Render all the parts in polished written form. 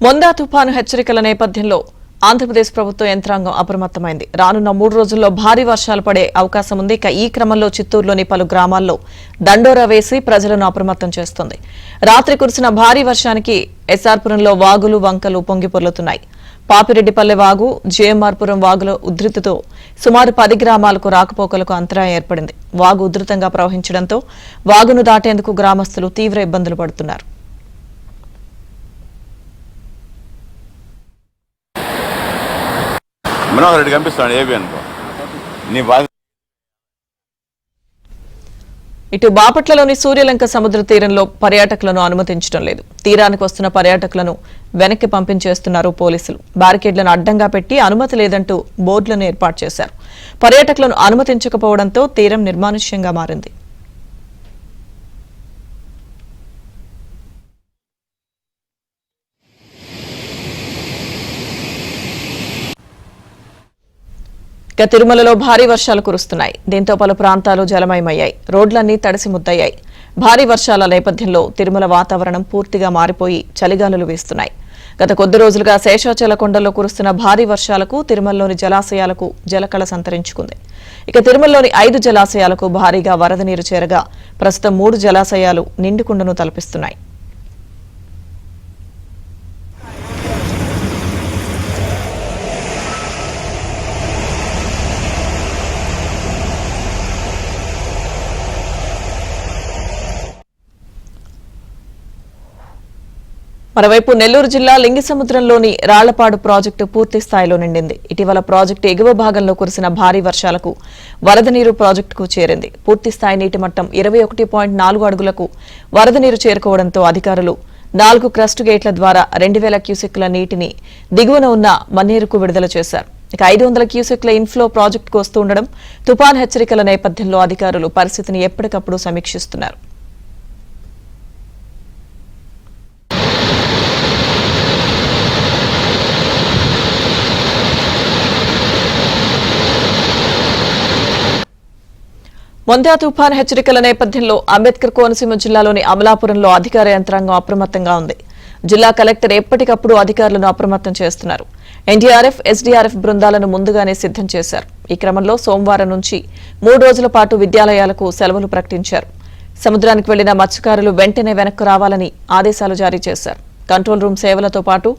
Montha తుఫాను హెచ్చరికల నేపథ్యంలో ఆంధ్రప్రదేశ్ ప్రభుత్వ యంత్రాంగం అప్రమత్తమైంది. రానున్న 3 రోజుల్లో భారీ వర్షాలు పడే అవకాశం ఉంది. ఈ క్రమంలో చిత్తూరులోని పలు గ్రామాల్లో దండోరా వేసి ప్రజలను అప్రమత్తం చేస్తోంది. రాత్రి కురిసిన భారీ వర్షానికి ఎస్ఆర్పురంలో వాగులు వంకలు పొంగిపొర్లుతున్నాయి. పాపిరెడ్డిపల్లె వాగు, జేఎంఆర్పురం వాగుల ఉధృతితో సుమారు 10 గ్రామాలకు రాకపోకలకు అంతరాయం ఏర్పడింది. వాగు ఉధృతంగా ప్రవహించడంతో వాగును దాటేందుకు గ్రామస్తులు తీవ్ర ఇబ్బందులు పడుతున్నారు. మనోహర్ కనిపిస్తాడు ఏబీ అనుకో నీ ఇటు బాపట్లలోని సూర్యలంక సముద్ర తీరంలో పర్యాటకులను అనుమతించడం లేదు. తీరానికి వస్తున్న పర్యాటకులను వెనక్కి పంపించేస్తున్నారు పోలీసులు. బ్యారికేడ్లను అడ్డంగా పెట్టి అనుమతి లేదంటూ బోర్డులను ఏర్పాటు చేశారు. పర్యాటకులను అనుమతించకపోవడంతో తీరం నిర్మానుష్యంగా మారింది. ఇక తిరుమలలో భారీ వర్షాలు కురుస్తున్నాయి. దీంతో పలు ప్రాంతాలు జలమయమయ్యాయి. రోడ్లన్నీ తడిసి ముద్దయ్యాయి. భారీ వర్షాల నేపథ్యంలో తిరుమల వాతావరణం పూర్తిగా మారిపోయి చలిగాలులు వీస్తున్నాయి. గత కొద్ది రోజులుగా శేషాచల కొండల్లో కురుస్తున్న భారీ వర్షాలకు తిరుమలలోని జలాశయాలకు జలకళ సంతరించుకుంది. ఇక తిరుమలలోని 5 జలాశయాలకు భారీగా వరద నీరు చేరగా ప్రస్తుతం 3 జలాశయాలు నిండుకుండను తలపిస్తున్నాయి. మరోవైపు నెల్లూరు జిల్లా లింగసముద్రంలోని రాళ్లపాడు ప్రాజెక్టు పూర్తి స్థాయిలో నిండింది. ఇటీవల ప్రాజెక్టు ఎగువ భాగంలో కురిసిన భారీ వర్షాలకు వరద నీరు ప్రాజెక్టుకు చేరింది. పూర్తి స్థాయి నీటి మట్టం 21.4 అడుగులకు వరద నీరు చేరుకోవడంతో అధికారులు 4 క్రస్ట్ గేట్ల ద్వారా 2000 క్యూసెక్ల నీటిని దిగువన ఉన్న మన్నేరుకు విడుదల చేశారు. ఇక 500 క్యూసెక్ల ఇన్ఫ్లో ప్రాజెక్టుకు వస్తూ ఉండడం తుపాన్ హెచ్చరికల నేపథ్యంలో అధికారులు పరిస్థితిని ఎప్పటికప్పుడు సమీక్షిస్తున్నారు. మొందా తుఫాన్ హెచ్చరికల నేపథ్యంలో అంబేద్కర్ కోనసీమ జిల్లాలోని అమలాపురంలో అధికార యంత్రాంగం అప్రమత్తంగా ఉంది. జిల్లా కలెక్టర్ ఎప్పటికప్పుడు అధికారులను అప్రమత్తం చేస్తున్నారు. ఎన్డీఆర్ఎఫ్, ఎస్డీఆర్ఎఫ్ బృందాలను ముందుగానే సిద్దం చేశారు. ఈ క్రమంలో సోమవారం నుంచి 3 రోజుల పాటు విద్యాలయాలకు సెలవులు ప్రకటించారు. సముద్రానికి వెళ్లిన మత్స్యకారులు వెంటనే వెనక్కు రావాలని ఆదేశాలు జారీ చేశారు. కంట్రోల్ రూమ్ సేవలతో పాటు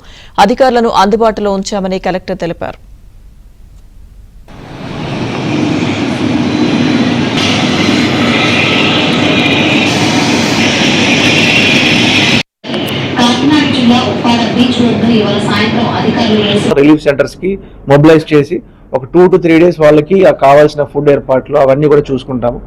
అధికారులను అందుబాటులో ఉంచామని కలెక్టర్ తెలిపారు. రిలీఫ్ సెంటర్స్ కి మొబిలైజ్ చేసి ఒక 2 to 3 days వాళ్ళకి కావాల్సిన ఫుడ్ ఏర్పాట్లు అవన్నీ కూడా చూసుకుంటాము.